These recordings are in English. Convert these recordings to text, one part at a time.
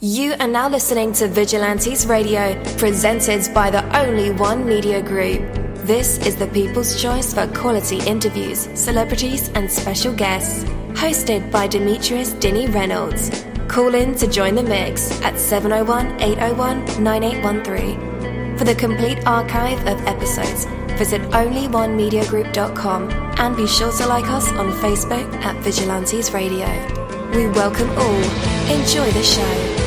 You are now listening to Vigilantes Radio, presented by the Only One Media Group. This is the people's choice for quality interviews, celebrities and special guests. Hosted by Demetrius Dinny Reynolds. Call in to join the mix at 701-801-9813. For the complete archive of episodes, visit onlyonemediagroup.com and be sure to like us on Facebook at Vigilantes Radio. We welcome all. Enjoy the show.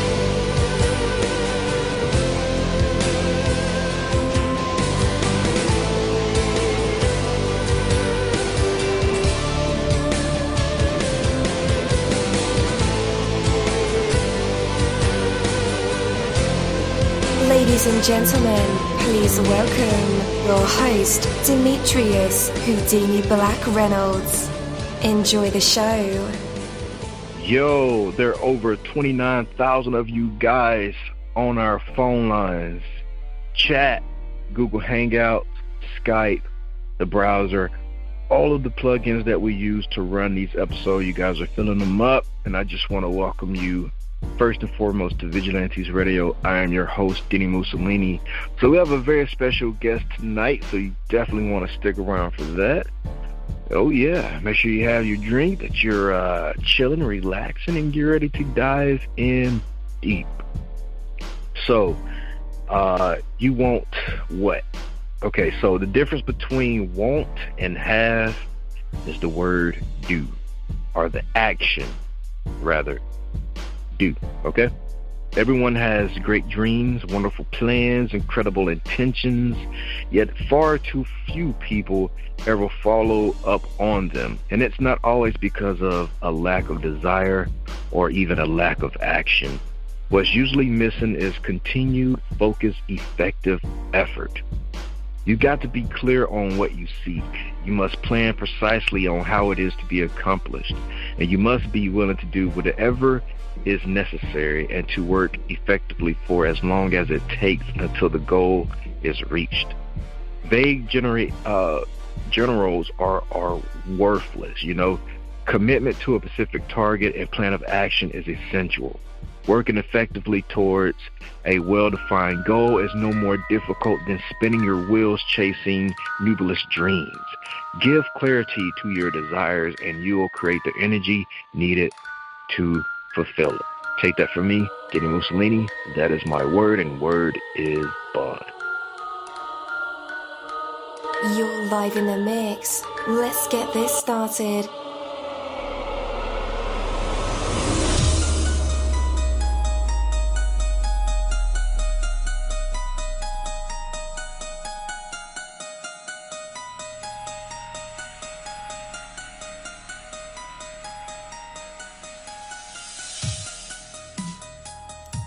Ladies and gentlemen, please welcome your host, Demetrius Houdini Black Reynolds. Enjoy the show. Yo, there are over 29,000 of you guys on our phone lines, chat, Google Hangouts, Skype, the browser, all of the plugins that we use to run these episodes. You guys are filling them up, and I just want to welcome you first and foremost to Vigilantes Radio. I am your host, Dini-Mussolini. So we have a very special guest tonight, so you definitely want to stick around for that. Oh yeah, make sure you have your drink, that you're chilling, relaxing, and get ready to dive in deep. So, you want what? Okay, so the difference between want and have is the word do, or the action, rather, do, okay? Everyone has great dreams, wonderful plans, incredible intentions, yet far too few people ever follow up on them. And it's not always because of a lack of desire or even a lack of action. What's usually missing is continued, focused, effective effort. You got to be clear on what you seek. You must plan precisely on how it is to be accomplished. And you must be willing to do whatever is necessary and to work effectively for as long as it takes until the goal is reached. Vague generals are worthless. Commitment to a specific target and plan of action is essential. Working effectively towards a well-defined goal is no more difficult than spinning your wheels chasing nebulous dreams. Give clarity to your desires and you will create the energy needed to fulfill it. Take that from me, Dini-Mussolini. That is my word, and word is bond. You're live in the mix. Let's get this started.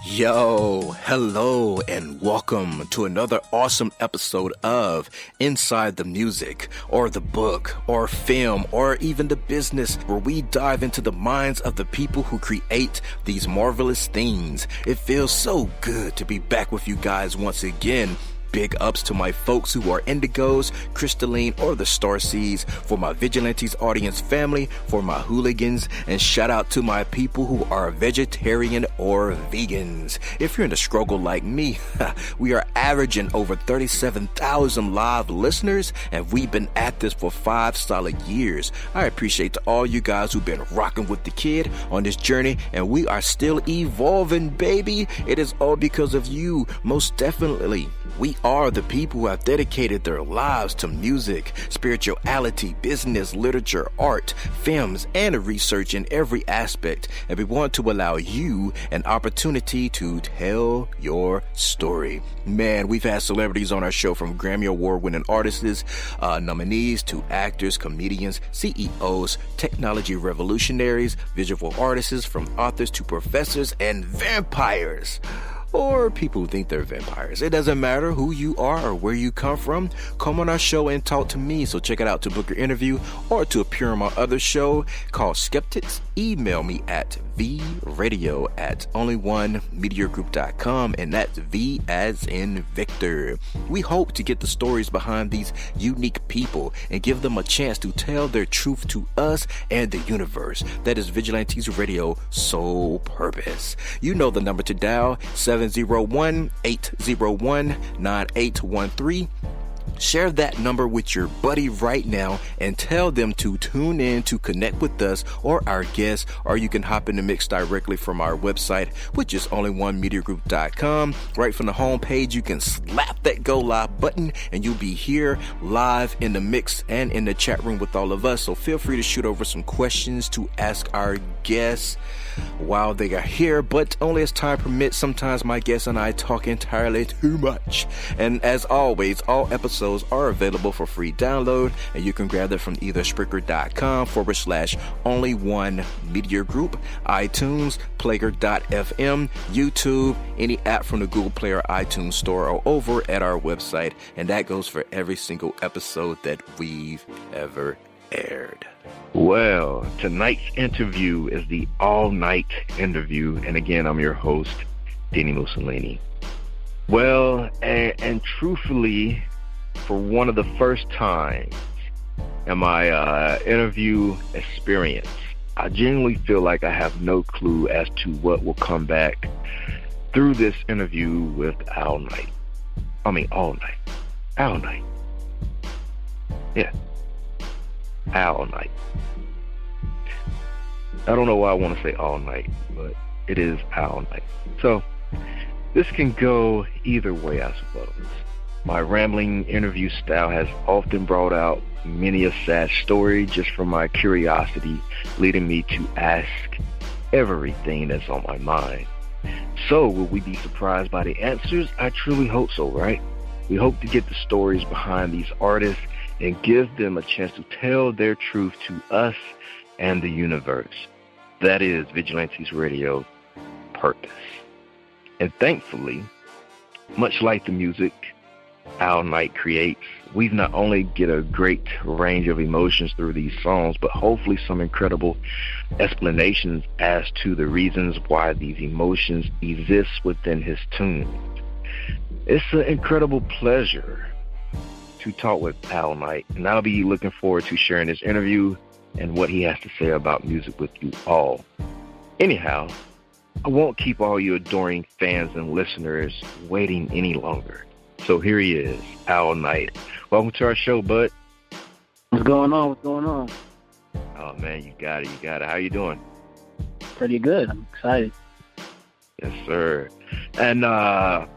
Yo, hello, and welcome to another awesome episode of Inside the Music, or the book, or film, or even the business, where we dive into the minds of the people who create these marvelous things. It feels so good to be back with you guys once again. Big ups to my folks who are indigos, crystalline, or the starseeds, for my Vigilantes audience family, for my hooligans, and shout out to my people who are vegetarian or vegans. If you're in the struggle like me, we are averaging over 37,000 live listeners, and we've been at this for 5 solid years. I appreciate to all you guys who've been rocking with the kid on this journey, and we are still evolving, baby. It is all because of you, most definitely. We are the people who have dedicated their lives to music, spirituality, business, literature, art, films, and research in every aspect. And we want to allow you an opportunity to tell your story. Man, we've had celebrities on our show, from Grammy Award-winning artists, nominees, to actors, comedians, CEOs, technology revolutionaries, visual artists, from authors to professors and vampires. or people who think they're vampires. It doesn't matter who you are or where you come from. Come on our show and talk to me. So check it out to book your interview or to appear on my other show called Skeptics. Email me at vradio@onlyonemediagroup.com, and that's V as in Victor. We hope to get the stories behind these unique people and give them a chance to tell their truth to us and the universe. That is Vigilantes Radio sole purpose. You know the number to dial, 701-801-9813. Share that number with your buddy right now and tell them to tune in to connect with us or our guests, or you can hop in the mix directly from our website, which is onlyonemediagroup.com. Right from the home page, you can slap that go live button and you'll be here live in the mix and in the chat room with all of us. So feel free to shoot over some questions to ask our guests while they are here, but only as time permits. Sometimes my guests and I talk entirely too much. And as always, all episodes are available for free download, and you can grab them from either Spreaker.com/only one media group, iTunes, Player.fm, YouTube, any app from the Google Play or iTunes store, or over at our website. And that goes for every single episode that we've ever aired. Well, tonight's interview is the Al.Knyght Interview, and again, I'm your host, dini-mussolini. Well, and truthfully, for one of the first times in my interview experience, I genuinely feel like I have no clue as to what will come back through this interview with Al.Knyght. Al.Knyght. Al.Knyght. Yeah. Al.Knyght. I don't know why I want to say Al.Knyght, but it is Al.Knyght. So this can go either way, I suppose. My rambling interview style has often brought out many a sad story just from my curiosity, leading me to ask everything that's on my mind. So will we be surprised by the answers? I truly hope so, right? We hope to get the stories behind these artists and give them a chance to tell their truth to us and the universe. That is Vigilantes Radio purpose. And thankfully, much like the music Al.Knyght creates, we've not only get a great range of emotions through these songs, but hopefully some incredible explanations as to the reasons why these emotions exist within his tunes. It's an incredible pleasure to talk with Al.Knyght, and I'll be looking forward to sharing this interview and what he has to say about music with you all. Anyhow, I won't keep all you adoring fans and listeners waiting any longer. So here he is, Al.Knyght. Welcome to our show, bud. What's going on? Oh, man, you got it. How you doing? Pretty good. I'm excited. Yes, sir. And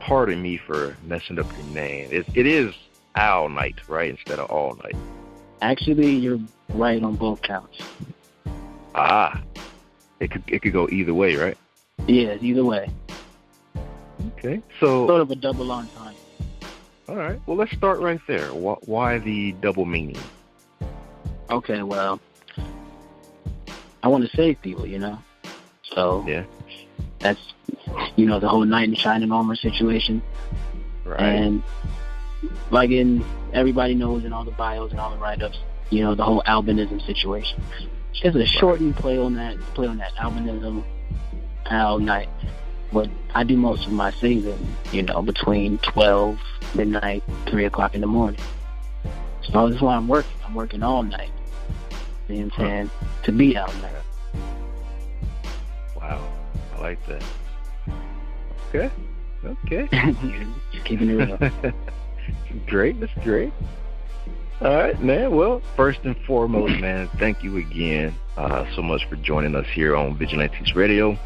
pardon me for messing up your name. It is Al.Knyght, right, instead of Al.Knyght? Actually, you're right on both counts. It could go either way, right? Yeah, either way. Okay, so sort of a double entendre. All right, well, let's start right there. Why the double meaning? Okay, well, I want to save people, So yeah, that's the whole knight in shining armor situation. Right. And like everybody knows in all the bios and all the write-ups, the whole albinism situation. It's a shortened play on that albinism, Al.Knyght. But I do most of my singing, between 12 midnight, 3 o'clock in the morning. So that's why I'm working. I'm working all night. You know what I'm saying? To be Al.Knyght. Wow, I like that. Okay. Just keeping it real. That's great. All right, man. Well, first and foremost, man, thank you again so much for joining us here on Vigilantes Radio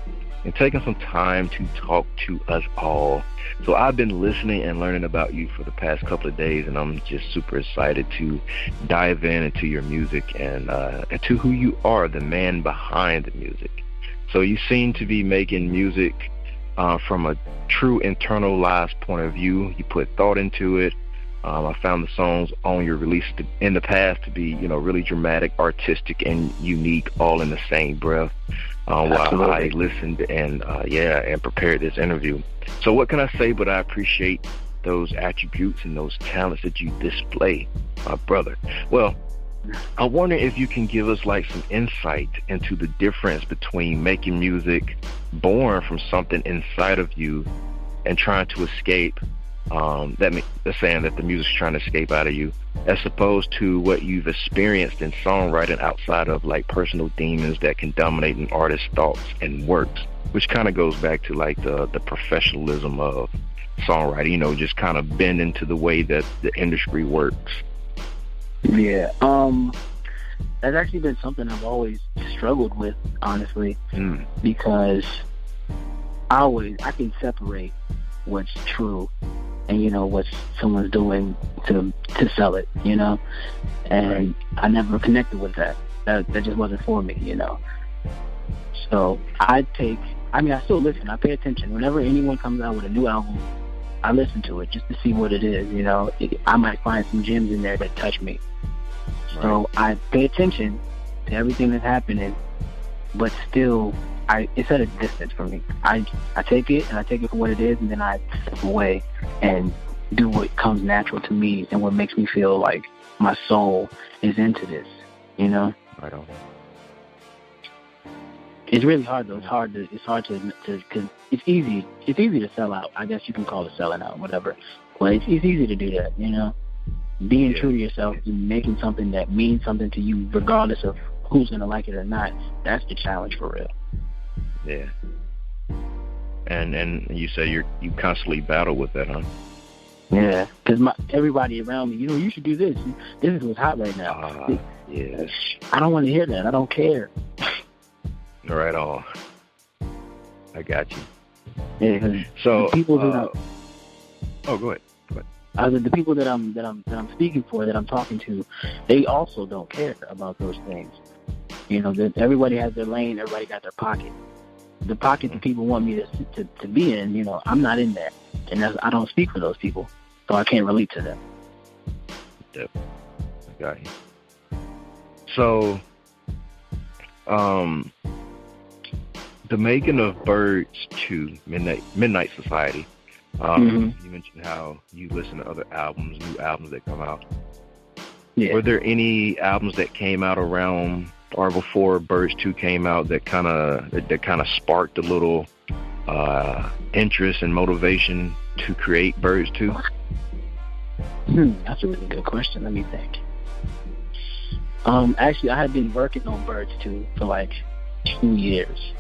and taking some time to talk to us all. So I've been listening and learning about you for the past couple of days, and I'm just super excited to dive into your music and to who you are, the man behind the music. So you seem to be making music from a true internalized point of view. You put thought into it. I found the songs on your release in the past to be, really dramatic, artistic, and unique, all in the same breath. While I listened and prepared this interview. So what can I say? But I appreciate those attributes and those talents that you display, my brother. Well, I wonder if you can give us like some insight into the difference between making music born from something inside of you and trying to escape, that's saying that the music's trying to escape out of you, as opposed to what you've experienced in songwriting outside of like personal demons that can dominate an artist's thoughts and works, which kind of goes back to like the professionalism of songwriting, just kind of bend into the way that the industry works. Yeah, that's actually been something I've always struggled with, honestly, because I can separate what's true and what someone's doing to sell it, and right. I never connected with that. That just wasn't for me, So I still listen. I pay attention whenever anyone comes out with a new album. I listen to it just to see what it is, I might find some gems in there that touch me. Right. So I pay attention to everything that's happening, but still, it's at a distance for me. I take it for what it is, and then I step away and do what comes natural to me and what makes me feel like my soul is into this, Right on. It's really hard though. It's hard to because it's easy to sell out. I guess you can call it selling out, whatever. But it's easy to do that, Being true to yourself and making something that means something to you, regardless of who's gonna like it or not. That's the challenge for real. Yeah. And you say you constantly battle with that, huh? Yeah, because everybody around me, you should do this. This is what's hot right now. Yeah. I don't want to hear that. I don't care. Right on. I got you. Yeah. So the people that go ahead. The people that I'm speaking for, that I'm talking to, they also don't care about those things. That everybody has their lane. Everybody got their pocket. The pocket that people want me to be in, I'm not in there, and I don't speak for those people, so I can't relate to them. Yep. I got you. So, the making of Birds 2, Midnight Society. You mentioned how you listen to other albums, new albums that come out. Yeah. Were there any albums that came out around or before Birds 2 came out that kind of sparked a little interest and motivation to create Birds 2? That's a really good question. Let me think. Actually, I had been working on Birds 2 for like 2 years.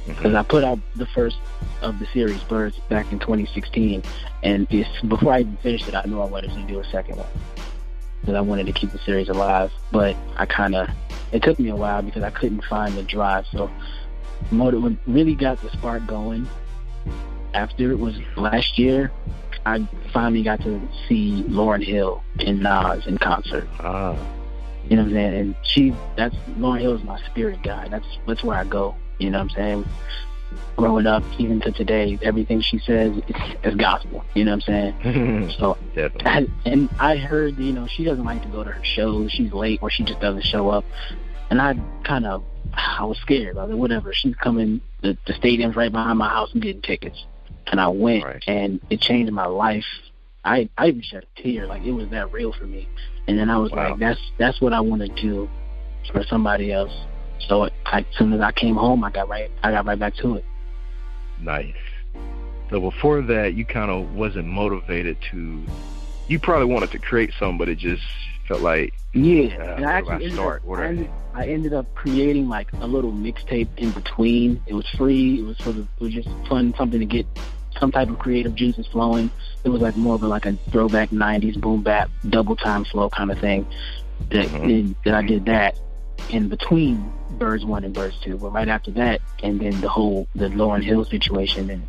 Because I put out the first of the series, Birds, back in 2016. And before I even finished it, I knew I wanted to do a second one. Because I wanted to keep the series alive. But it took me a while because I couldn't find the drive. So what really got the spark going after it was last year, I finally got to see Lauryn Hill and Nas in concert. You know what I'm saying? And Lauryn Hill is my spirit guide. That's where I go. You know what I'm saying? Growing up, even to today, everything she says is gospel. You know what I'm saying? So, I heard, she doesn't like to go to her shows. She's late or she just doesn't show up. And I was scared. I was like, whatever. She's coming. The stadium's right behind my house. I'm getting tickets. And I went, and it changed my life. I even shed a tear. Like, it was that real for me. And then I was like, that's what I want to do for somebody else. So as soon as I came home, I got right back to it. Nice. So before that, you kind of wasn't motivated to. You probably wanted to create something, but it just felt like and I ended up creating like a little mixtape in between. It was free. It was just fun, something to get some type of creative juices flowing. It was like more of a throwback 90s boom bap double time flow kind of thing. That I did that in between Birds 1 and Birds 2, but right after that, and then the Lauryn Hill situation, and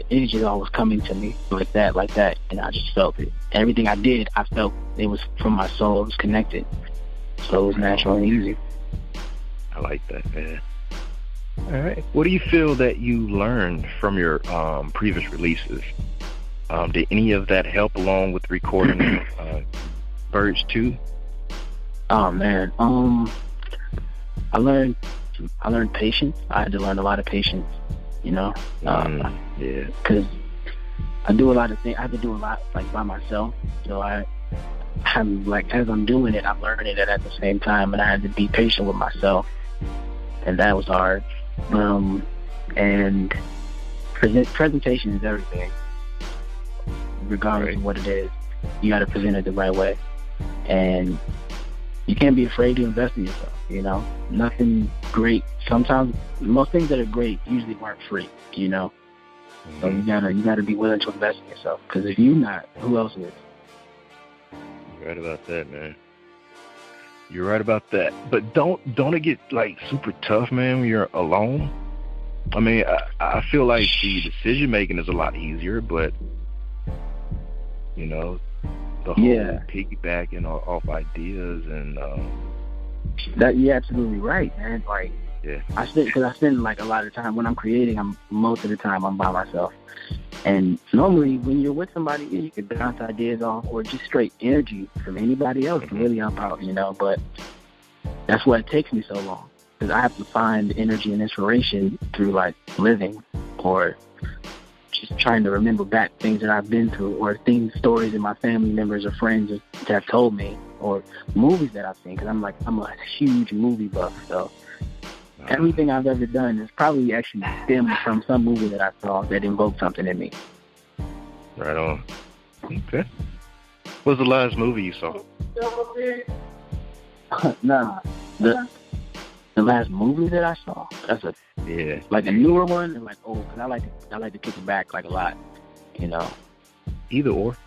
it just all was coming to me like that, and I just felt it. Everything I did, I felt it was from my soul. It was connected, so it was natural and easy. I like that, man. All right. What do you feel that you learned from your previous releases? Did any of that help along with recording Birds 2? Oh man, I learned patience. I had to learn a lot of patience, yeah. Because I do a lot of things. I have to do a lot like by myself. So I'm like, as I'm doing it, I'm learning it at the same time, and I had to be patient with myself, and that was hard. And presentation is everything, regardless of what it is. You got to present it the right way, and you can't be afraid to invest in yourself. Nothing great. Sometimes most things that are great usually aren't free. So you gotta be willing to invest in yourself, because if you're not, who else is? You're right about that, man. You're right about that. But don't it get like super tough, man, when you're alone? I mean, I feel like the decision making is a lot easier, but the whole piggybacking off ideas and that you're absolutely right, man. Like, yeah, I spend like a lot of time when I'm creating. Most of the time I'm by myself, and normally when you're with somebody, you can bounce ideas off or just straight energy from anybody else can really help out, But that's why it takes me so long, because I have to find energy and inspiration through like living or just trying to remember back things that I've been through, or stories that my family members or friends have told me, or movies that I've seen, because I'm a huge movie buff, so everything I've ever done is probably actually stemmed from some movie that I saw that invoked something in me. Right on. Okay. What was the last movie you saw? Nah, the last movie that I saw, that's like a newer one and like old, because I like to kick it back like a lot, Either or.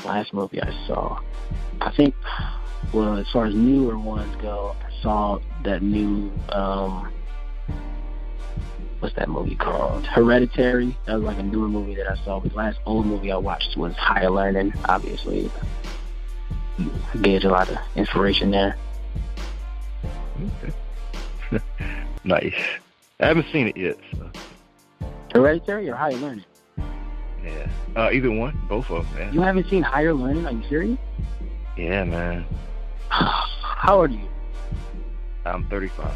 Last movie I saw, I think, well, as far as newer ones go, I saw that new, what's that movie called? Hereditary. That was like a newer movie that I saw. But the last old movie I watched was Higher Learning, obviously. Gave a lot of inspiration there. Okay. Nice. I haven't seen it yet. So. Hereditary or Higher Learning? Yeah. Either one. Both of them, man. You haven't seen Higher Learning? Are you serious? Yeah, man. How old are you? I'm 35.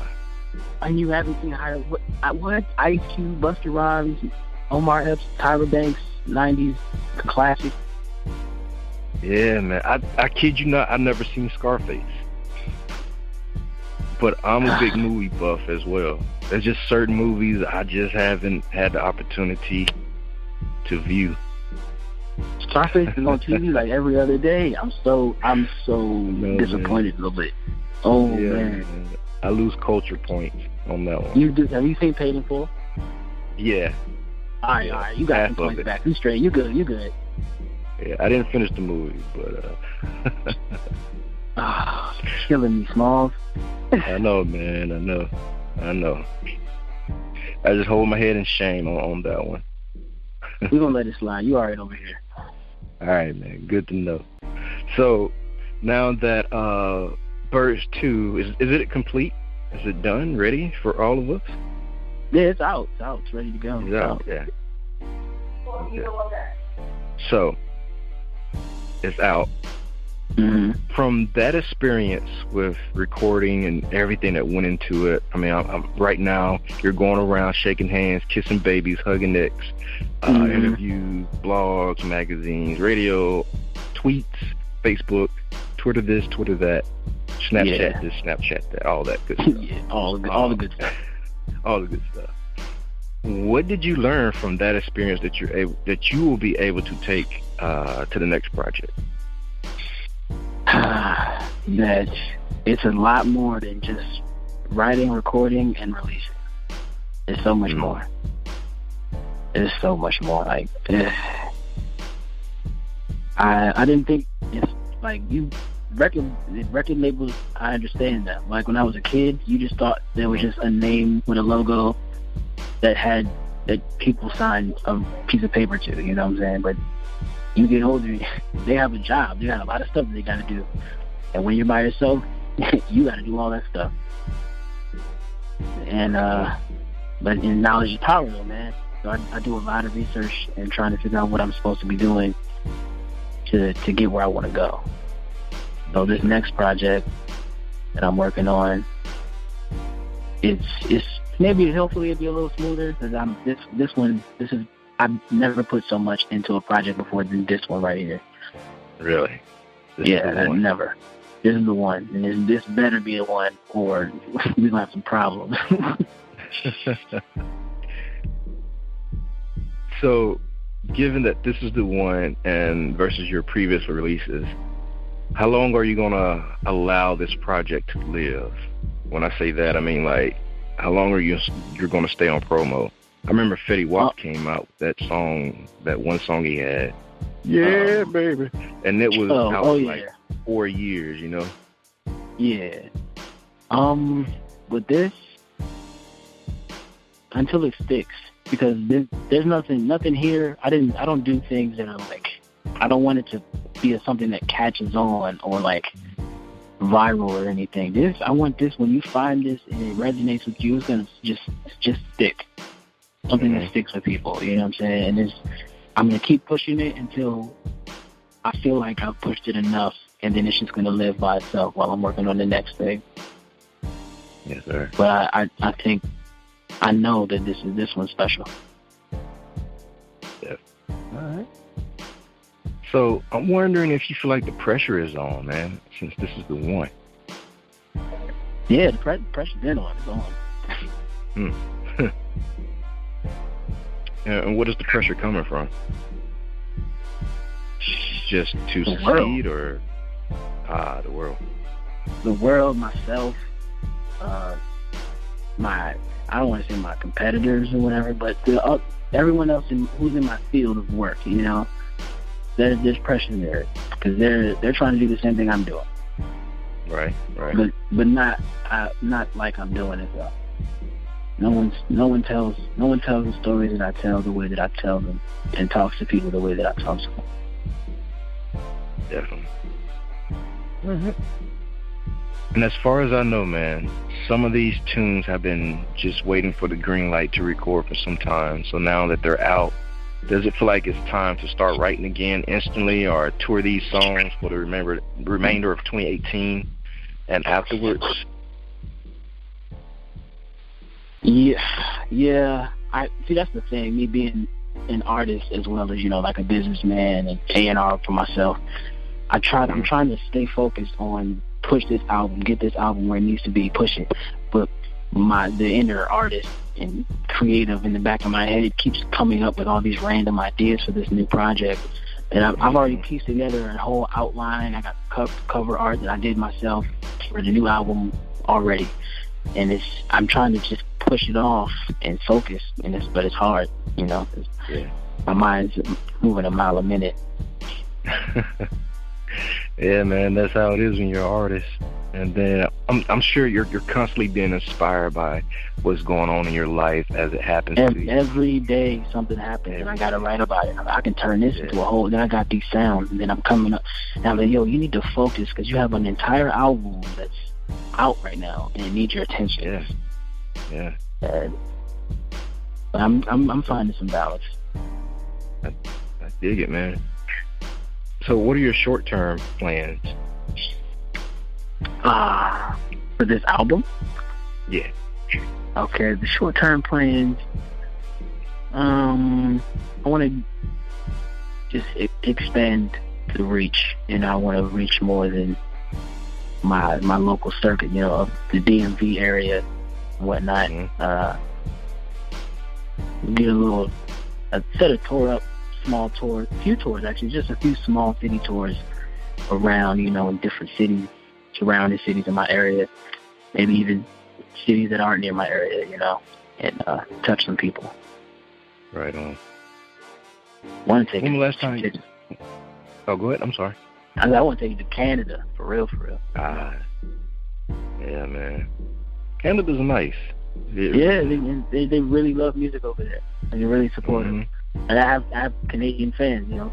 And you haven't seen Higher... What? Ice Cube, Busta Rhymes, Omar Epps, Tyra Banks, 90s classic. Yeah, man. I kid you not, I've never seen Scarface. But I'm a big movie buff as well. There's just certain movies I just haven't had the opportunity to view. Scarface is on TV like every other day. I'm so disappointed a little bit. Oh, yeah, man. I lose culture points on that one. Have you seen Paid in Full? Yeah. All right. You got some points back. You straight. You good. Yeah, I didn't finish the movie, but killing me, Smalls. I know, man. I know. I just hold my head in shame on that one. We're gonna let it slide. You alright over here. All right, man. Good to know. So now that Birds 2 is it complete? Is it done? Ready for all of us? Yeah, it's out. It's ready to go. It's out. Yeah. Okay. So it's out. Mm-hmm. From that experience with recording and everything that went into it, I mean, I'm right now, you're going around shaking hands, kissing babies, hugging necks, interviews, blogs, magazines, radio, tweets, Facebook, Twitter this, Twitter that, Snapchat this, Snapchat that, all that good stuff. Yeah, all the good stuff. All the good stuff. What did you learn from that experience that you will be able to take to the next project? That it's a lot more than just writing, recording, and releasing. It's so much more. It's so much more. Like, I didn't think it's like record labels. I understand that. Like when I was a kid, you just thought there was just a name with a logo that people signed a piece of paper to. You know what I'm saying? But you get older, they have a job. They got a lot of stuff that they got to do. And when you're by yourself, you got to do all that stuff. And but in knowledge is power, though, man. So I do a lot of research and trying to figure out what I'm supposed to be doing to get where I want to go. So this next project that I'm working on, it's maybe hopefully it'll be a little smoother because I've never put so much into a project before than this one right here. Really? Never. This is the one, and this better be the one, or we're gonna have some problems. So, given that this is the one, and versus your previous releases, how long are you gonna allow this project to live? When I say that, I mean like, how long are you're gonna stay on promo? I remember Fetty Wap came out with that song, that one song he had. Yeah, baby. And it was out like 4 years, you know? Yeah. With this, until it sticks, because there's nothing here. I don't do things that are like, I don't want it to be something that catches on or like viral or anything. I want this, when you find this and it resonates with you, it's gonna just stick. Something that sticks with people, you know what I'm saying? And I'm gonna keep pushing it until I feel like I've pushed it enough, and then it's just gonna live by itself while I'm working on the next thing. Yes, sir. But I think I know that this one's special. Yeah. All right. So I'm wondering if you feel like the pressure is on, man, since this is the one. Yeah, the pressure's been on. It's on. And what is the pressure coming from? Just to succeed, or the world? The world, myself, I don't want to say my competitors or whatever, but everyone else who's in my field of work, you know, there's pressure there because they're trying to do the same thing I'm doing. Right. But not like I'm doing it though. No one tells the stories that I tell the way that I tell them, and talks to people the way that I talk to them. Definitely. Mm-hmm. And as far as I know, man, some of these tunes have been just waiting for the green light to record for some time. So now that they're out, does it feel like it's time to start writing again instantly, or tour these songs for the remainder of 2018 and afterwards? Yeah. I see, that's the thing. Me being an artist as well as, you know, like a businessman and A&R for myself, I'm trying to stay focused on push this album, get this album where it needs to be, push it. But the inner artist and creative in the back of my head keeps coming up with all these random ideas for this new project. And I've already pieced together a whole outline. I got cover art that I did myself for the new album already. And I'm trying to just push it off and focus, but it's hard, you know. Yeah. My mind's moving a mile a minute. Yeah, man, that's how it is when you're an artist. And then I'm sure you're constantly being inspired by what's going on in your life as it happens to you. Every day something happens, and I got to write about it. I can turn this into a whole. Then I got these sounds, and then I'm coming up. And I'm like, yo, you need to focus because you have an entire album that's out right now, and it needs your attention. Yeah. But I'm finding some balance. I dig it, man. So what are your short-term plans? For this album? Yeah. Okay, the short-term plans, I want to just expand the reach, and I want to reach more than my local circuit, you know, of the DMV area and whatnot. Get a set of tour up, small tours, a few tours actually, just a few small city tours around, you know, in different cities, surrounding cities in my area, maybe even cities that aren't near my area, you know, and touch some people. Right on. When was the last time? Oh, go ahead. I'm sorry. I want to take you to Canada, for real. Yeah, man. Canada's nice. Yeah, they really love music over there, and they're really supportive. And I have Canadian fans, you know.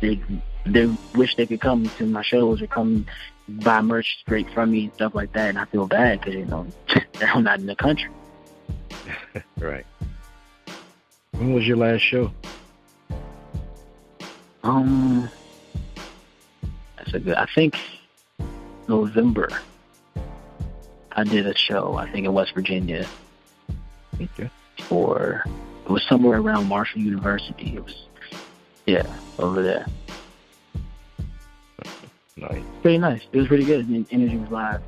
They wish they could come to my shows or come buy merch straight from me and stuff like that, and I feel bad because, you know, I'm not in the country. Right. When was your last show? I think November. I did a show, I think in West Virginia. Okay. It was somewhere around Marshall University. It was, over there. Nice. Pretty nice. It was pretty good. The energy was live.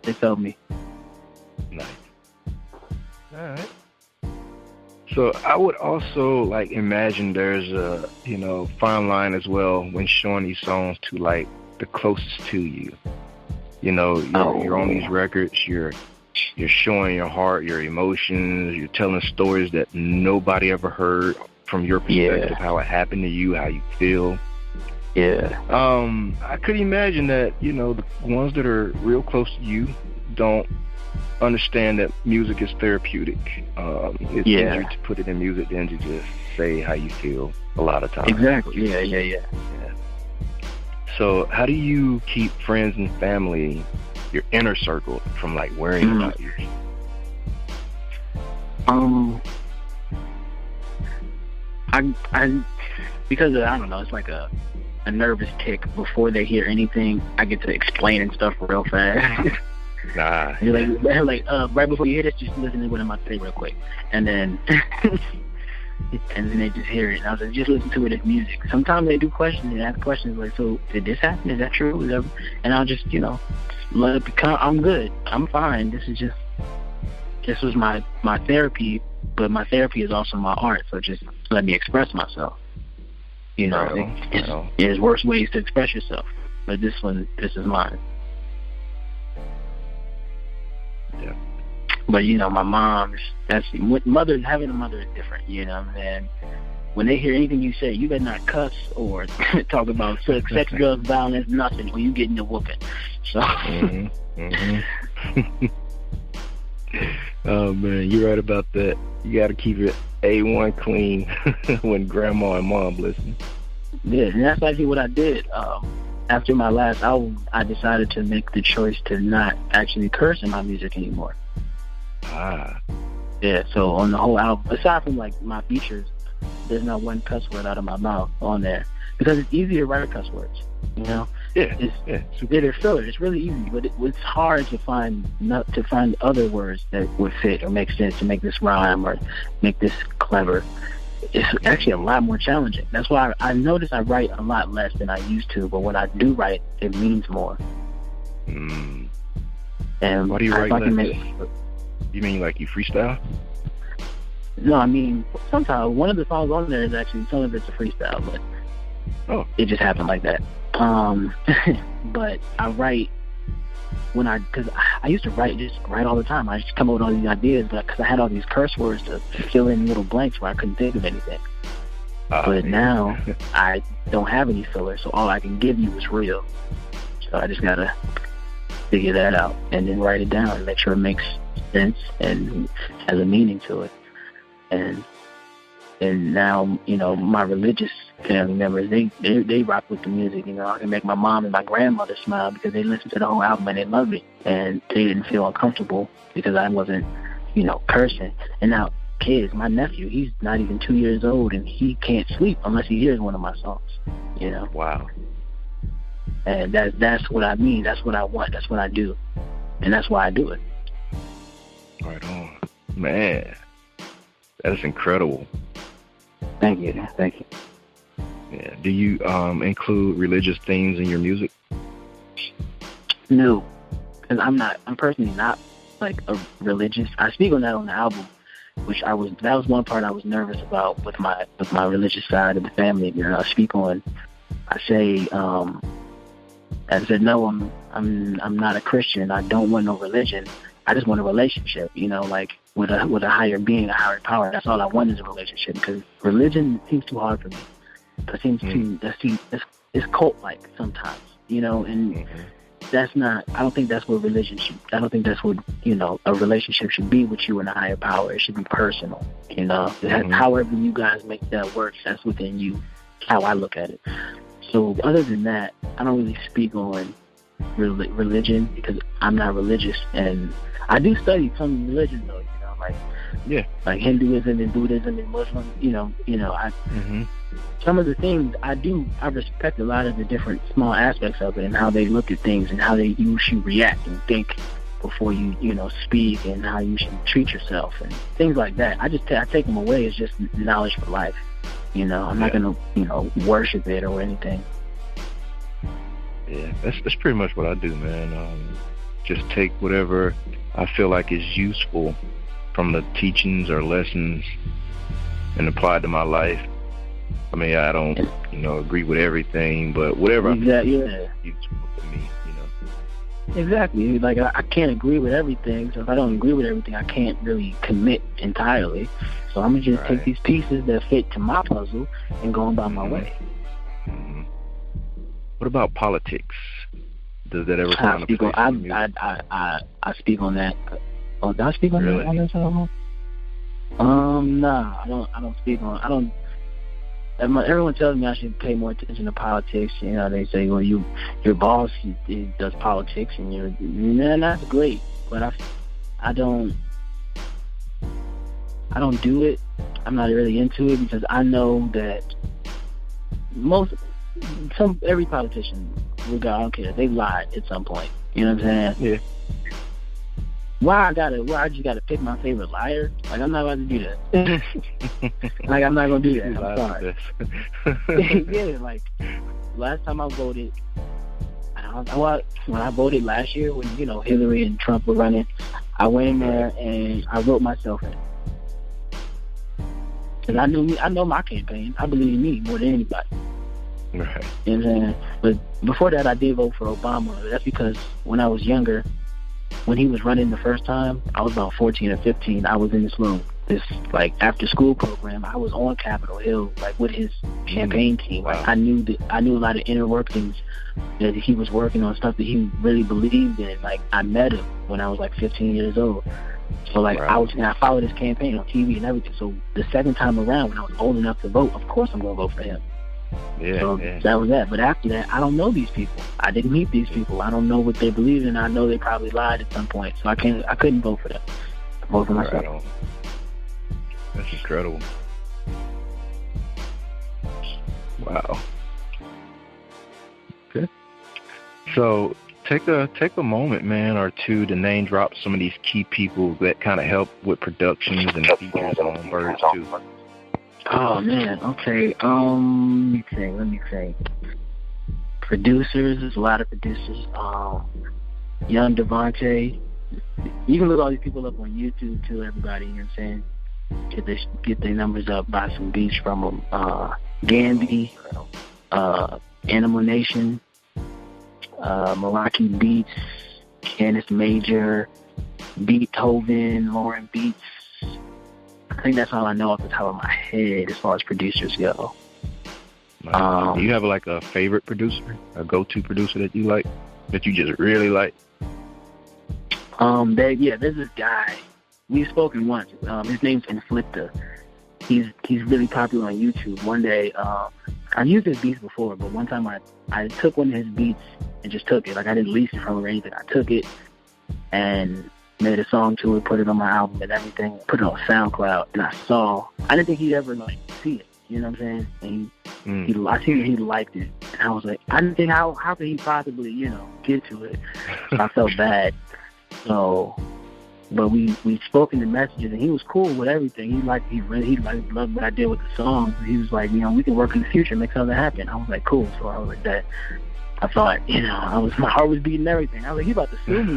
They felt me. Nice. All right. So I would also like imagine there's a fine line as well when showing these songs to like the closest to you. You're on these records. You're showing your heart, your emotions. You're telling stories that nobody ever heard from your perspective. How it happened to you, how you feel. Yeah. I could imagine that the ones that are real close to you don't understand that music is therapeutic. It's easier to put it in music than to just say how you feel a lot of times. Exactly. Yeah. So how do you keep friends and family, your inner circle, from like worrying about you? Because I don't know, it's like a nervous tick. Before they hear anything, I get to explain and stuff real fast. Nah. They're like, right before you hear this, just listen to what I'm about to say real quick, and then they just hear it. And I was like, just listen to it as music. Sometimes they do questions and ask questions like, so did this happen? Is that true? And I'll just let it become. I'm good. I'm fine. This was my therapy, but my therapy is also my art. So just let me express myself. There's worse ways to express yourself, but this is mine. Yeah. But my mom, having a mother is different. And when they hear anything you say, you better not cuss or talk about sex, drugs, violence, nothing, or you getting a whooping. So. Oh man, you're right about that. You got to keep it A1 clean when grandma and mom listen. Yeah, and that's actually what I did. After my last album, I decided to make the choice to not actually curse in my music anymore. Yeah, so on the whole album, aside from like my features, there's not one cuss word out of my mouth on there, because it's easy to write cuss words. Yeah. They're filler. It's really easy, but it's hard to find other words that would fit or make sense to make this rhyme or make this clever. It's actually a lot more challenging. That's why I notice I write a lot less than I used to, but when I do write, it means more. And why do you write less? You mean like you freestyle? No, I mean, sometimes one of the songs on there is actually, some of it's a freestyle, but it just happened like that. But I write because I used to write all the time. I just come up with all these ideas, but because I had all these curse words to fill in little blanks where I couldn't think of anything. But now I don't have any filler, so all I can give you is real. So I just gotta figure that out and then write it down and make sure it makes sense and has a meaning to it. And now, my religious family members, they rock with the music. I can make my mom and my grandmother smile because they listened to the whole album and they loved it. And they didn't feel uncomfortable because I wasn't, cursing. And now, kids, my nephew, he's not even 2 years old and he can't sleep unless he hears one of my songs, Wow. And that's what I mean. That's what I want. That's what I do. And that's why I do it. Right on. Man, that's incredible. Thank you. Yeah. Do you include religious themes in your music? No, because I'm personally not like a religious. I speak on that on the album, which that was one part I was nervous about with my religious side of the family. I speak on. I say, I said, no, I'm not a Christian. I don't want no religion. I just want a relationship. Like with a higher being, a higher power. That's all I want is a relationship. Because religion seems too hard for me. It seems it's cult-like sometimes. And that's not. I don't think that's what religion should. I don't think that's what a relationship should be with you and a higher power. It should be personal. However you guys make that work, that's within you. How I look at it. So other than that, I don't really speak on religion because I'm not religious, and I do study some religion though. like Hinduism and Buddhism and Muslim. Some of the things I respect a lot of the different small aspects of it and how they look at things and how you should react and think before you speak, and how you should treat yourself and things like that. I take them away as just knowledge for life. I'm not gonna worship it or anything. Yeah, that's pretty much what I do, man. Just take whatever I feel like is useful from the teachings or lessons and apply it to my life. I mean, I don't, agree with everything, but whatever I feel is useful to me, Exactly. Like, I can't agree with everything, so if I don't agree with everything, I can't really commit entirely. So I'm going to just take these pieces that fit to my puzzle and go about my way. Mm-hmm. What about politics? Does that ever come into play? I speak on that. Oh, did I speak on that? Nah, I don't speak on. Everyone tells me I should pay more attention to politics. They say, well, your boss he does politics, and that's great, but I don't do it. I'm not really into it because I know that every politician, I don't care, they lied at some point. You know what I'm saying? Yeah. Why I just gotta pick my favorite liar? Like, I'm not about to do that. Like, I'm not gonna do that. I'm sorry. Yeah, like, last time I voted, when I voted last year, when Hillary and Trump were running, I went in there and I wrote myself in. Cause I know my campaign. I believe in me more than anybody. Right. You know what I'm saying? But before that, I did vote for Obama. That's because when I was younger, when he was running the first time, I was about 14 or 15. I was in this like after school program. I was on Capitol Hill, like with his campaign team. Wow. Like, I knew a lot of inner workings that he was working on, stuff that he really believed in. Like, I met him when I was like 15 years old. So like, I followed his campaign on TV and everything. So the second time around, when I was old enough to vote, of course I'm gonna vote for him. That was that. But after that, I don't know these people. I didn't meet these people. I don't know what they believe in. I know they probably lied at some point. So I couldn't vote for them. I voted for myself. Right. That's incredible. Wow. Okay. So take a moment, man, or two to name drop some of these key people that kind of help with productions and features on Birds too. Oh man, okay. Let me think. Producers, there's a lot of producers. Young Devontae. You can look all these people up on YouTube too, everybody, you know what I'm saying? Get their numbers up, buy some beats from them. Gamby, Animal Nation, Meraki Beats, Candice Major, Beethoven, Lauren Beats. I think that's all I know off the top of my head as far as producers go. Do you have like a favorite producer, a go-to producer that you like, that you just really like? There's this guy. We've spoken once. His name's Inflicta. He's really popular on YouTube. One day, I've used his beats before, but one time I took one of his beats and just took it. Like, I didn't lease it from him or anything. I took it and made a song to it, put it on my album and everything, put it on SoundCloud, and I didn't think he'd ever see it, you know what I'm saying? And I think he liked it, and I was like, I didn't think how could he possibly, get to it. So I felt bad. So, but we spoke in the messages, and he was cool with everything. He loved what I did with the song. He was like, we can work in the future, make something happen. I was like, cool. So I was like that. I thought, my heart was beating everything. I was like, he about to sue me.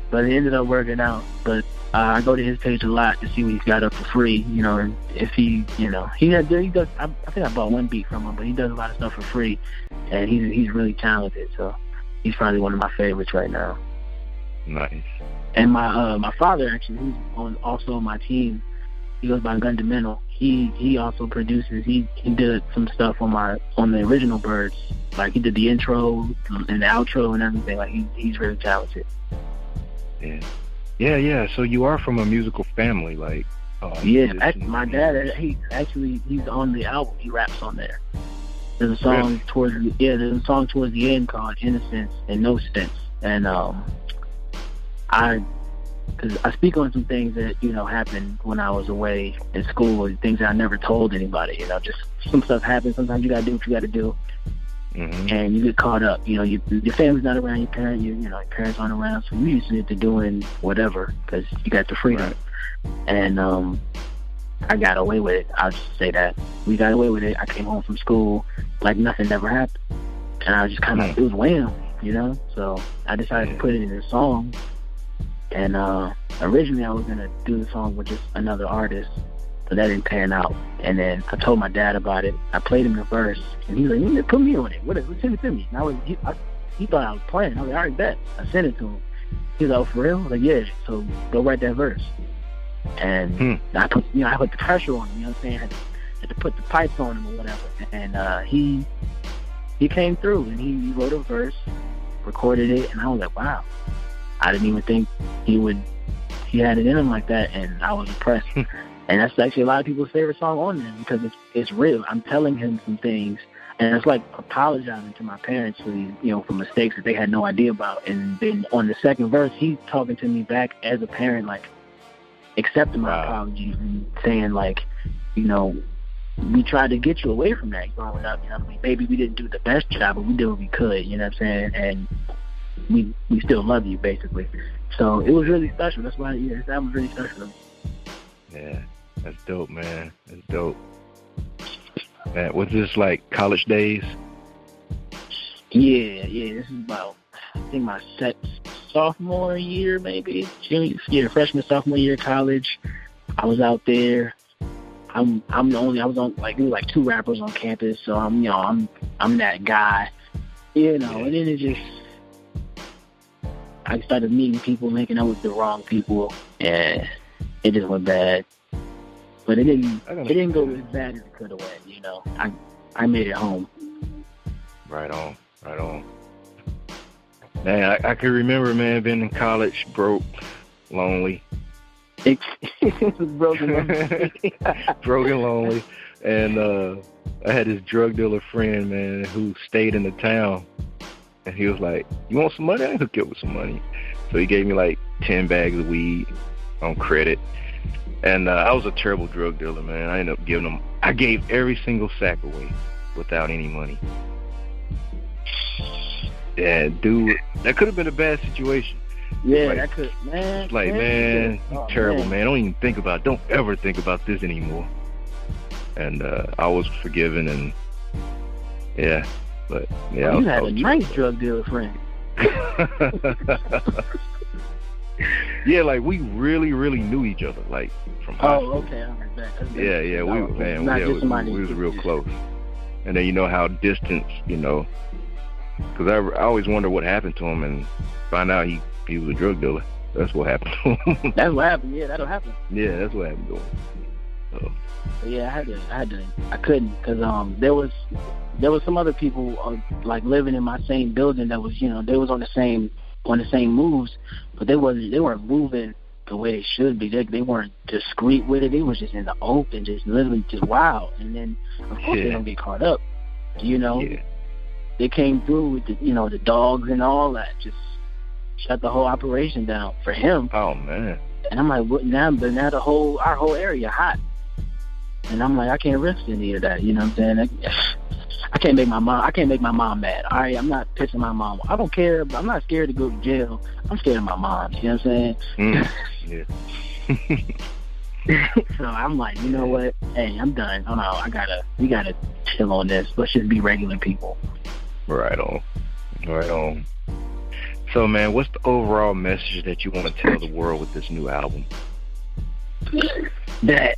But it ended up working out. But I go to his page a lot to see what he's got up for free. And if he does. I think I bought one beat from him, but he does a lot of stuff for free, and he's really talented. So he's probably one of my favorites right now. Nice. And my father, actually, who's also on my team, he goes by Gundamental. He also produces. He did some stuff on the original Birds. Like, he did the intro and the outro and everything. Like, he's really talented. Yeah. So you are from a musical family, like. My dad. He's on the album. He raps on there. There's a song towards the end called "Innocence and No Sense," and because I speak on some things that, you know, happened when I was away in school, and things that I never told anybody, you know, just some stuff happens. Sometimes you got to do what you got to do. Mm-hmm. And you get caught up, you know, your family's not around, your parents aren't around, so you used to doing whatever because you got the freedom. Right. And I got away with it. I'll just say that. We got away with it. I came home from school like nothing ever happened. And I was just kind of, it was wham, you know? So I decided to put it in a song. And originally I was going to do the song with just another artist, but that didn't pan out. And then I told my dad about it. I played him the verse, and he was like, "You need to put me on it. What? Send it to me." And he thought I was playing. I was like, "All right, bet." I sent it to him. He was like, "Oh, for real?" I was like, "Yeah." So go write that verse. And I put the pressure on him. You know what I'm saying? I had to put the pipes on him or whatever. And he came through, and he wrote a verse, recorded it, and I was like, "Wow." I didn't even think he had it in him like that, and I was impressed. And that's actually a lot of people's favorite song on there because it's real. I'm telling him some things, and it's like apologizing to my parents for mistakes that they had no idea about. And then on the second verse, he's talking to me back as a parent, like accepting my apologies and saying like, you know, we tried to get you away from that growing up. You know what I mean? Maybe we didn't do the best job, but we did what we could. You know what I'm saying? And we still love you, basically. So it was really special. That's why that was really special to me. Yeah, that's dope, man. That's dope. Man, was this like college days? Yeah. This is about, I think, my sophomore year, maybe freshman, sophomore year of college. I was out there. I was on like there were like 2 rappers on campus, so I'm that guy, you know. And then I started meeting people, making up with the wrong people, and it just went bad. But it didn't go as bad as it could have went, you know. I made it home. Right on. Man, I can remember, man, being in college, broke, lonely. It was broken. Broken, lonely. And I had this drug dealer friend, man, who stayed in the town. And he was like, "You want some money? I can hook you up with some money." So he gave me like 10 bags of weed on credit. And I was a terrible drug dealer, man. I ended up I gave every single sack away without any money. Yeah, dude, that could have been a bad situation. Yeah, like, that could, man. Like, man, terrible, man. Don't ever think about this anymore. And I was forgiven, and yeah. But yeah, you had a nice drug dealer friend. Yeah, like we really, really knew each other, like from high school. Okay, I heard that. Yeah, we was real close. And then you know how distance, you know, because I always wonder what happened to him, and find out he was a drug dealer. That's what happened to him. That's what happened. Yeah, that'll happen. Yeah, that's what happened to him. So. Yeah, I couldn't, because there was some other people like living in my same building that was, you know, they was on the same moves, but they weren't moving the way they should be. They weren't discreet with it. They was just in the open, just literally just wild. And then of course they don't get caught up, you know. Yeah. They came through with the dogs and all that, just shut the whole operation down for him. Oh man. And I'm like, what now? But now our whole area hot. And I'm like, I can't risk any of that. You know what I'm saying? I can't make my mom mad. All right, I'm not pissing my mom. I don't care. I'm not scared to go to jail. I'm scared of my mom. You know what I'm saying? Yeah. So I'm like, you know what? Hey, I'm done. Oh no, we gotta chill on this. Let's just be regular people. Right on. So, man, what's the overall message that you want to tell the world with this new album? That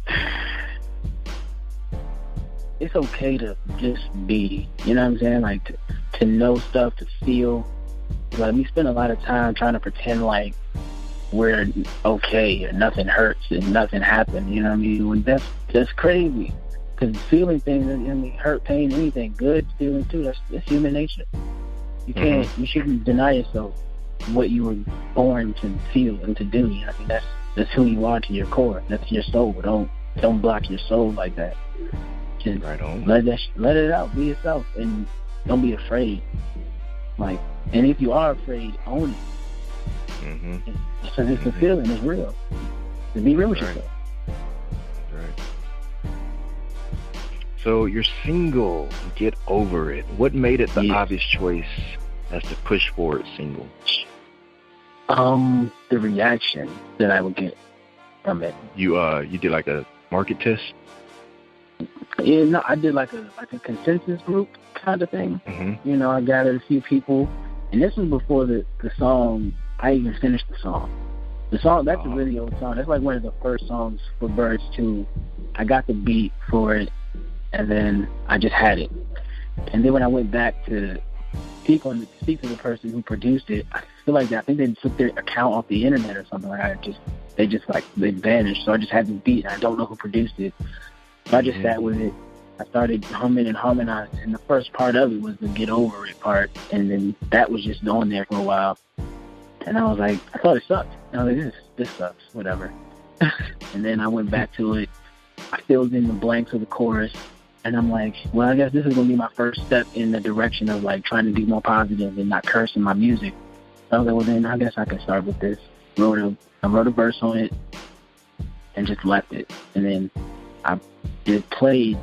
it's okay to just be, you know what I'm saying? Like to know stuff, to feel. Like we spend a lot of time trying to pretend like we're okay and nothing hurts and nothing happened. You know what I mean? When that's crazy. Because feeling things, I mean, hurt, pain, anything, good feeling too. That's human nature. You can't. You shouldn't deny yourself what you were born to feel and to do. You know what I mean? That's who you are to your core. That's your soul. Don't block your soul like that. Just let it out. Be yourself and don't be afraid. Like, and if you are afraid, own it. Mm-hmm. It's a feeling. It's real. To be real with yourself. Right. So your single, Get Over It, what made it the obvious choice as the push forward single? The reaction that I would get from it. You did like a market test? Yeah, no, I did like a consensus group kind of thing. Mm-hmm. You know, I gathered a few people, and this was before the song. I even finished the song. The song, that's a really old song. That's like one of the first songs for Birds 2. I got the beat for it, and then I just had it. And then when I went back to speak to the person who produced it, I feel like I think they took their account off the internet or something like that. They vanished. So I just had the beat, and I don't know who produced it. So I just sat with it. I started humming and harmonizing, and the first part of it was the Get Over It part, and then that was just on there for a while. And I was like, I thought it sucked. And I was like, this sucks, whatever. And then I went back to it. I filled in the blanks of the chorus, and I'm like, well, I guess this is going to be my first step in the direction of like trying to be more positive and not cursing my music. So I was like, well, then I guess I can start with this. I wrote a verse on it and just left it. And then it played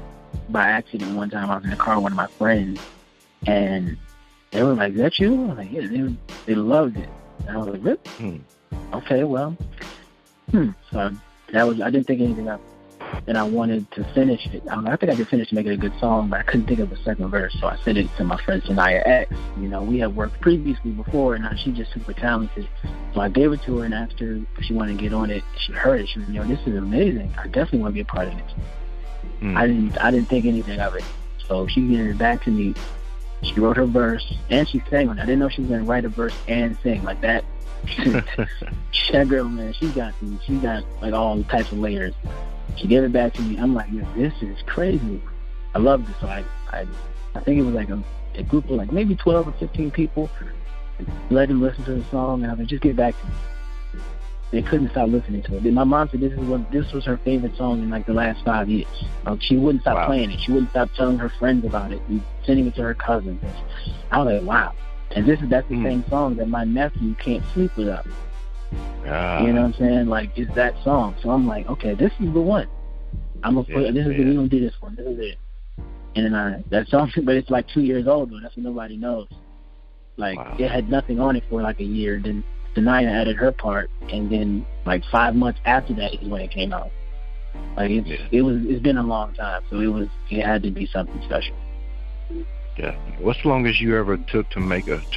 by accident one time. I was in the car with one of my friends, and they were like, is that you? I was like, yeah, they loved it. And I was like, really? Okay, well. So I didn't think anything of it. And I wanted to finish it. I think I could finish to make it a good song, but I couldn't think of the second verse. So I sent it to my friend saniyah-x. You know, we had worked previously before, and now she's just super talented. So I gave it to her and asked her if she wanted to get on it. She heard it. She was, this is amazing. I definitely want to be a part of this. I didn't think anything of it. So she gave it back to me. She wrote her verse, and she sang on it. I didn't know she was going to write a verse and sing like that. That girl, man, she got like all types of layers. She gave it back to me. I'm like, this is crazy. I loved it. So I think it was like a group of like maybe 12 or 15 people. Let them listen to the song, and I was like, just get back to me. They couldn't stop listening to it. Then my mom said this was her favorite song in like the last 5 years. She wouldn't stop playing it. She wouldn't stop telling her friends about it and sending it to her cousins. I was like, wow. And that's the same song that my nephew can't sleep without. You know what I'm saying? Like, it's that song. So I'm like, okay, this is the one. We're gonna do this one. This is it. And then that song, but it's like 2 years old though. That's what nobody knows. Like, it had nothing on it for like a year. Then saniyah added her part, and then like 5 months after that is when it came out. Like it's been a long time, so it had to be something special. Yeah. What's the longest you ever took to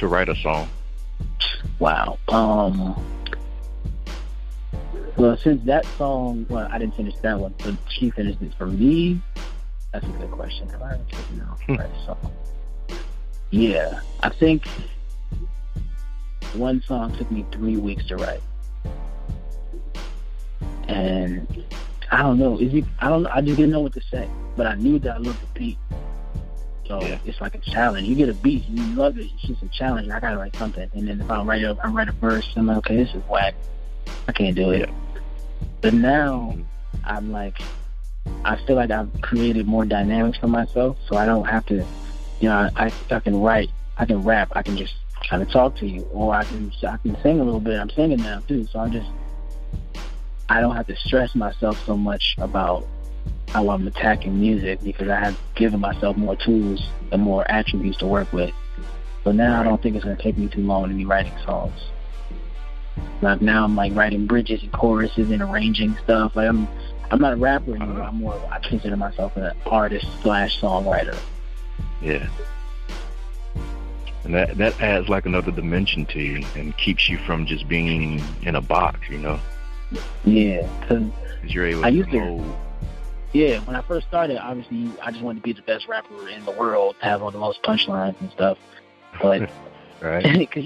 write a song? Wow. Well, since that song, I didn't finish that one, but she finished it for me. That's a good question. Have I ever taken out to write a song? Yeah, I think one song took me 3 weeks to write, and I don't know. I just didn't know what to say, but I knew that I loved the beat. So it's like a challenge. You get a beat, you love it. It's just a challenge. I gotta write something, and then if I write a verse, I'm like, okay, this is whack. I can't do it. But now I'm like, I feel like I've created more dynamics for myself, so I don't have to. I can write, I can rap, I can just kind of talk to you, or I can sing a little bit. I'm singing now too, so I don't have to stress myself so much about how I'm attacking music, because I have given myself more tools and more attributes to work with. So now I don't think it's going to take me too long to be writing songs. Like now I'm like writing bridges and choruses and arranging stuff. Like I'm not a rapper anymore. I consider myself an artist/songwriter. Yeah. And that adds like another dimension to you and keeps you from just being in a box, Yeah, because you're able to mold. Yeah, when I first started, obviously, I just wanted to be the best rapper in the world, have all the most punchlines and stuff. But, right? Because,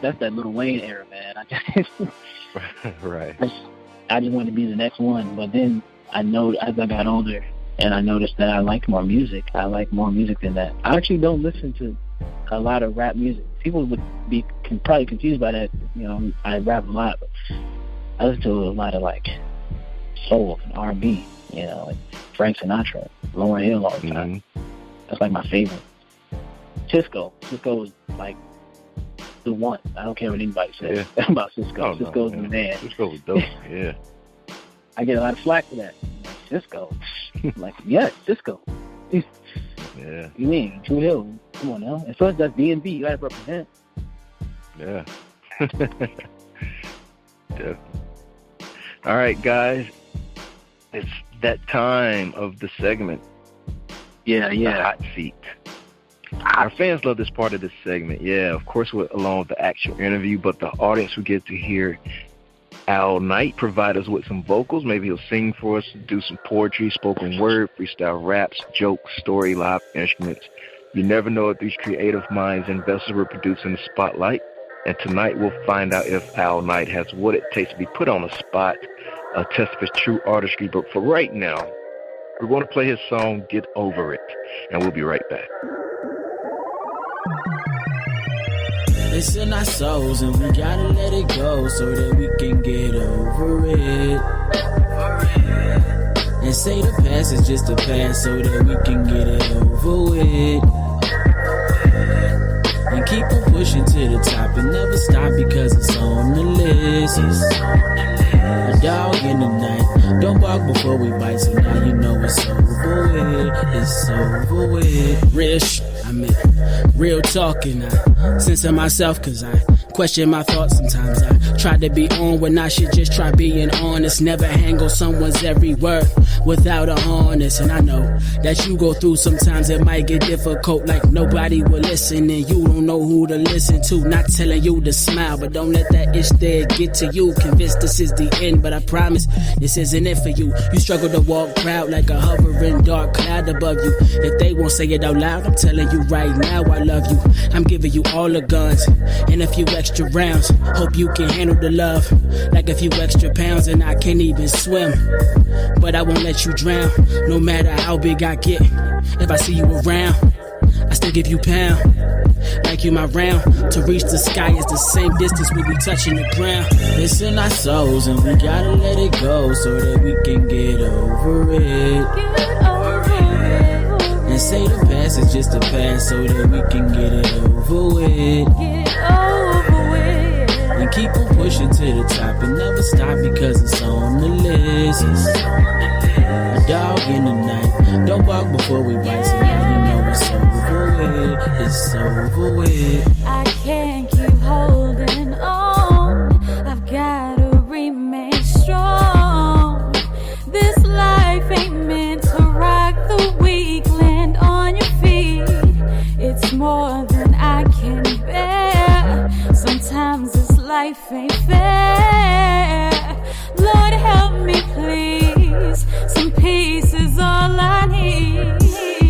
that's that Lil Wayne era, man. Right. I just wanted to be the next one. But then I know as I got older, and I noticed that I liked more music. I like more music than that. I actually don't listen to a lot of rap music. People would be probably confused by that. I rap a lot, but I listen to a lot of like soul and R&B. Like Frank Sinatra, Lauryn Hill all the time. That's like my favorite. Cisco was like the one. I don't care what anybody says about Cisco. Cisco's the man. Cisco was dope. Yeah. I get a lot of flack for that. Cisco. Like, yes, Cisco. Yeah. You mean True Hill? Come on now. As far as that's D&B, you gotta represent. Yeah. Definitely. All right, guys. It's that time of the segment. Yeah. The hot seat. Our fans love this part of this segment. Yeah, of course, along with the actual interview, but the audience will get to hear Al.Knyght provide us with some vocals. Maybe he'll sing for us, do some poetry, spoken word, freestyle raps, jokes, story, live instruments. You never know if these creative minds and vessels were produced in the spotlight. And tonight we'll find out if Al.Knyght has what it takes to be put on the spot, a test of his true artistry. But for right now, we're going to play his song, Get Over It. And we'll be right back. It's in our souls and we gotta let it go so that we can get over it. And say the past is just a past so that we can get it over with. And keep on pushing to the top and never stop because it's on the list. A dog in the night, don't bark before we bite, so now you know it's over with. It's over with. Real I mean, real talking, I censor myself cause I question my thoughts sometimes. I try to be on when I should just try being honest. Never hang on someone's every word without a harness. And I know that you go through sometimes it might get difficult, like nobody will listen and you don't know who to listen to. Not telling you to smile, but don't let that itch there get to you. Convinced this is the end, but I promise this isn't it for you. You struggle to walk proud like a hovering dark cloud above you. If they won't say it out loud, I'm telling you right now I love you. I'm giving you all the guns and a few extra rounds. Hope you can handle the love like a few extra pounds. And I can't even swim, but I won't let you drown. No matter how big I get, if I see you around, I still give you pound. Like you my round. To reach the sky is the same distance we be touching the ground. It's in our souls and we gotta let it go so that we can get over it. And say the past is just a past so that we can get it over with. And keep on pushing to the top and never stop because it's on the list. A dog in the night, don't bark before we bite, so now you know it's over with. It's over with. I can't keep holding on. I've gotta remain strong. This life ain't meant to rock the weak. Land on your feet. It's more than I can bear. Sometimes this life ain't fair. Lord help me please. Some peace is all I need.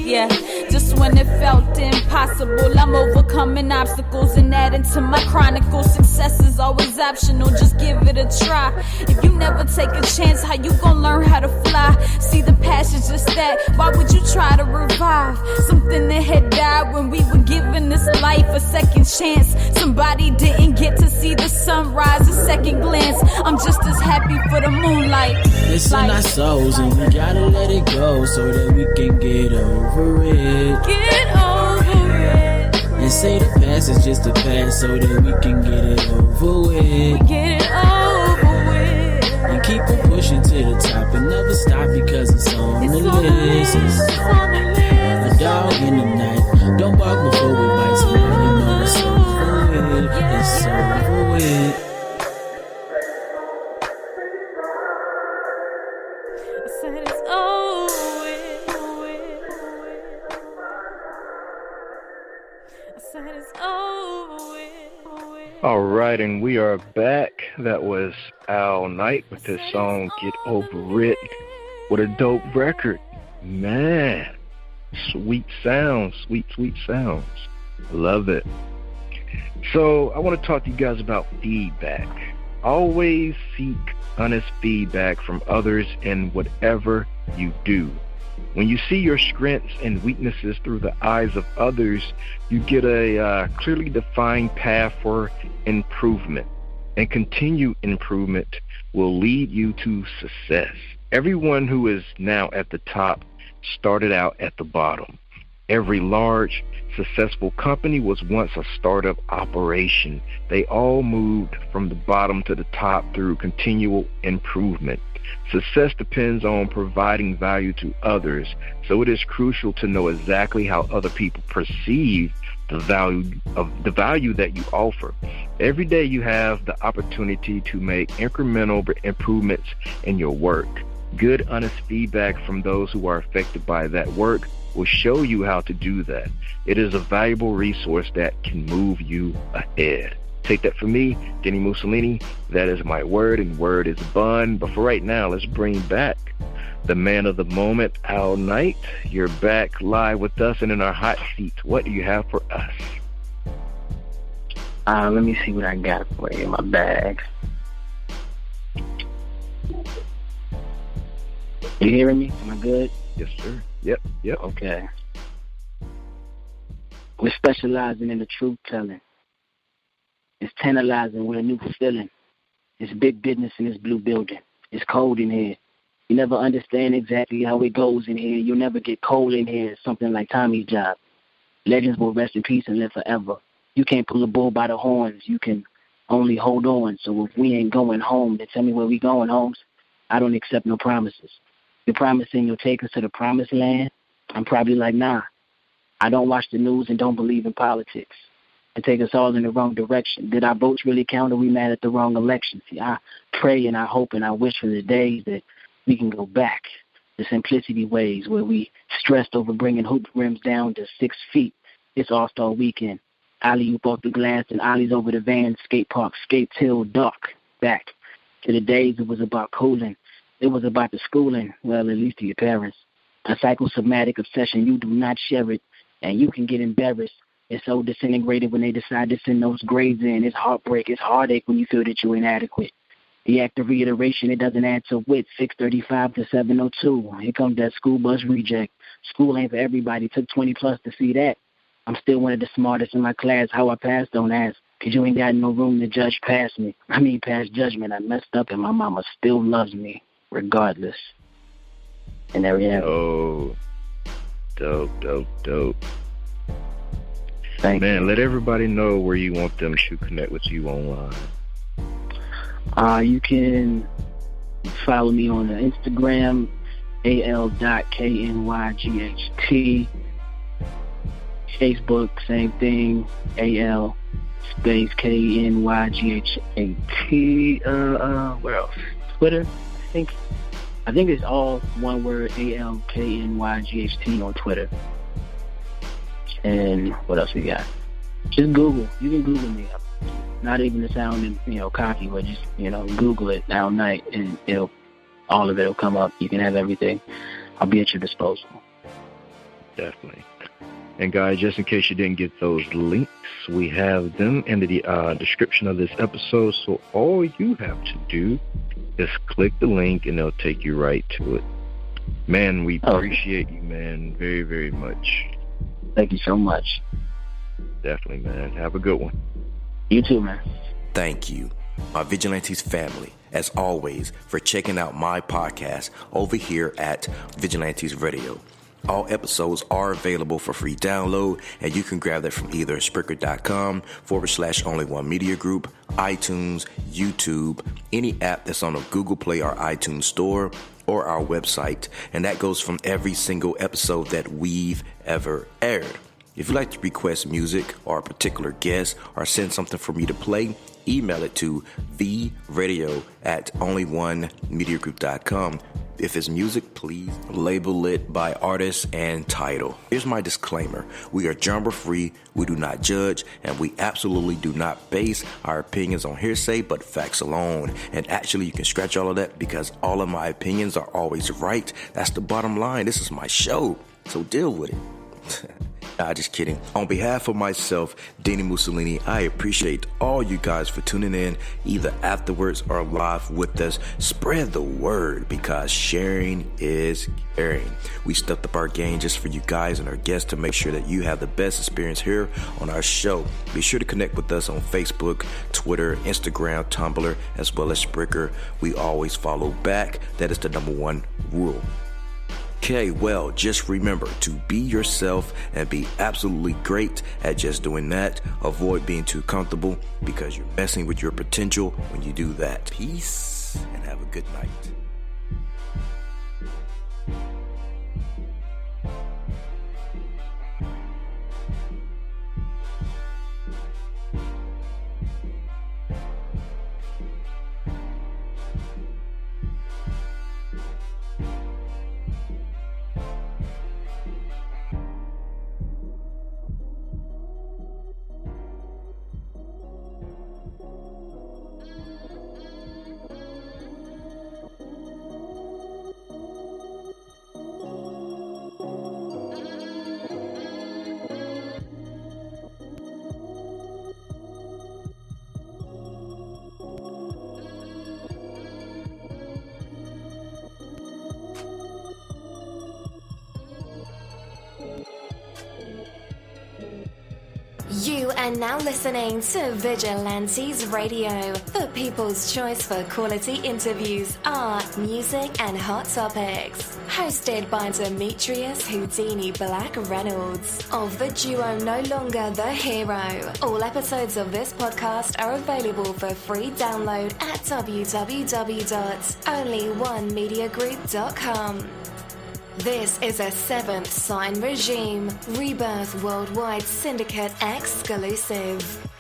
Yeah, just when it felt impossible, I'm overcoming obstacles and adding to my chronicles. Success is always optional, just give it a try. If you never take a chance, how you gon' learn how to fly? See, the past is just that. Why would you try to revive something that had died when we were given this life a second chance? Somebody didn't get to see the sunrise a second glance. I'm just as happy for the moonlight. It's in our souls and we gotta let it go so that we can get over it. Get over it. And say the past is just a past so that we can get it over with. Get it over with. And keep on pushing to the top and never stop because it's on the list. A dog in the night, don't bark before we bite, so now you know it's over with. It's over with. I said it's over with. I said it's over with. All right, and we are back. That was Al.Knyght with his song Get Over It. What a dope record. Man, sweet sounds, sweet sounds. Love it. So I want to talk to you guys about feedback. Always seek honest feedback from others in whatever you do. When you see your strengths and weaknesses through the eyes of others, you get a clearly defined path for improvement. And continued improvement will lead you to success. Everyone who is now at the top started out at the bottom. Every large, successful company was once a startup operation. They all moved from the bottom to the top through continual improvement. Success depends on providing value to others, so it is crucial to know exactly how other people perceive the value that you offer. Every day you have the opportunity to make incremental improvements in your work. Good, honest feedback from those who are affected by that work will show you how to do that. It is a valuable resource that can move you ahead. Take that from me, Dini-Mussolini. That is my word, and word is bun. But for right now, let's bring back the man of the moment, Al.Knyght. You're back live with us and in our hot seat. What do you have for us? Let me see what I got for you in my bag. You hearing me? Am I good? Yes, sir. Yep. Okay. We're specializing in the truth telling. It's tantalizing with a new feeling. It's big business in this blue building. It's cold in here. You never understand exactly how it goes in here. You'll never get cold in here. It's something like Tommy's job. Legends will rest in peace and live forever. You can't pull a bull by the horns. You can only hold on. So if we ain't going home, then tell me where we going, Holmes. I don't accept no promises. You're promising you'll take us to the promised land? I'm probably like, nah. I don't watch the news and don't believe in politics. And take us all in the wrong direction. Did our votes really count, or we mad at the wrong election? See, I pray and I hope and I wish for the days that we can go back to simplicity ways where we stressed over bringing hoop rims down to 6 feet. It's All-Star Weekend. Alley-oop off the glass and ollies over the van, skate park, skate till dark. Back to the days it was about cooling. It was about the schooling, well, at least to your parents. A psychosomatic obsession, you do not share it, and you can get embarrassed. It's so disintegrated when they decide to send those grades in. It's heartbreak. It's heartache when you feel that you're inadequate. The act of reiteration, it doesn't add to wit. 6:35 to 7:02. Here comes that school bus reject. School ain't for everybody. Took 20 plus to see that. I'm still one of the smartest in my class. How I passed, don't ask. Because you ain't got no room to judge past me. Past judgment. I messed up and my mama still loves me, regardless. And there we have it. Oh, dope. Thank Man, you. let everybody know where you want them to connect with you online. You can follow me on the Instagram, al.knyght. Facebook, same thing, al space knyght. Where else? Twitter, I think it's all one word, alknyght on Twitter. And what else we got? Just Google. You can Google me. Not even to sound, cocky, but just, Google it, Al.Knyght, and all of it will come up. You can have everything. I'll be at your disposal. Definitely. And guys, just in case you didn't get those links, we have them in the description of this episode. So all you have to do is click the link and they'll take you right to it. Man, we appreciate you, man, very, very much. Thank you so much. Definitely, man. Have a good one. You too, man. Thank you, my Vigilantes family, as always, for checking out my podcast over here at Vigilantes Radio. All episodes are available for free download, and you can grab that from either Spreaker.com/only1mediagroup, iTunes, YouTube, any app that's on a Google Play or iTunes store, or our website. And that goes from every single episode that we've ever aired. If you'd like to request music or a particular guest or send something for me to play, email it to theradio@only1mediagroup.com. If it's music, please label it by artist and title. Here's my disclaimer. We are genre-free, we do not judge, and we absolutely do not base our opinions on hearsay, but facts alone. And actually, you can scratch all of that because all of my opinions are always right. That's the bottom line. This is my show, so deal with it. Nah, just kidding. On behalf of myself, Dini-Mussolini, I appreciate all you guys for tuning in, either afterwards or live with us. Spread the word because sharing is caring. We stepped up our game just for you guys and our guests to make sure that you have the best experience here on our show. Be sure to connect with us on Facebook, Twitter, Instagram, Tumblr, as well as Spreaker. We always follow back. That is the number one rule. Okay, well, just remember to be yourself and be absolutely great at just doing that. Avoid being too comfortable because you're messing with your potential when you do that. Peace and have a good night. You are now listening to Vigilantes Radio, the people's choice for quality interviews, art, music, and hot topics. Hosted by Demetrius Houdini Black Reynolds of the duo No Longer the Hero. All episodes of this podcast are available for free download at www.onlyonemediagroup.com. This is a Seventh Sign Regime Rebirth Worldwide Syndicate exclusive.